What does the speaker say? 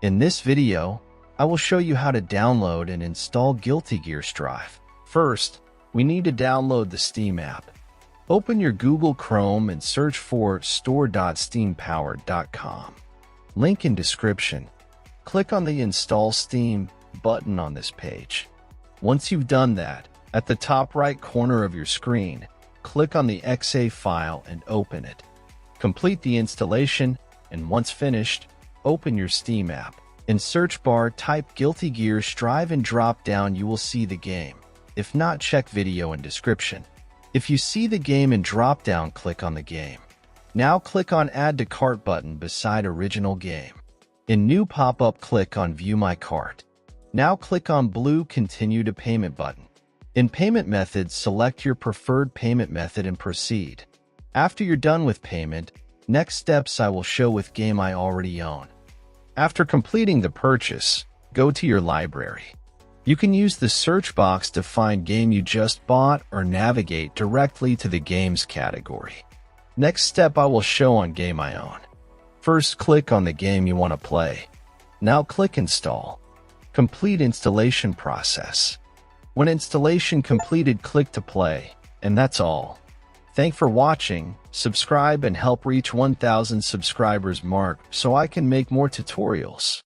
In this video, I will show you how to download and install Guilty Gear Strive. First, we need to download the Steam app. Open your Google Chrome and search for store.steampowered.com. Link in description. Click on the Install Steam button on this page. Once you've done that, at the top right corner of your screen, click on the .exe file and open it. Complete the installation, and once finished, open your Steam app. In search bar, type Guilty Gear Strive and drop down you will see the game. If not, check video in description. If you see the game in drop down, click on the game. Now click on Add to Cart button beside original game. In new pop-up, click on View My Cart. Now click on blue Continue to Payment button. In payment methods, select your preferred payment method and proceed. After you're done with payment, next steps I will show with game I already own. After completing the purchase, go to your library. You can use the search box to find game you just bought or navigate directly to the games category. Next step I will show on game I own. First, click on the game you want to play. Now click Install. Complete installation process. When installation completed, click to play, and that's all. Thanks for watching. Subscribe and help reach 1,000 subscribers mark so I can make more tutorials.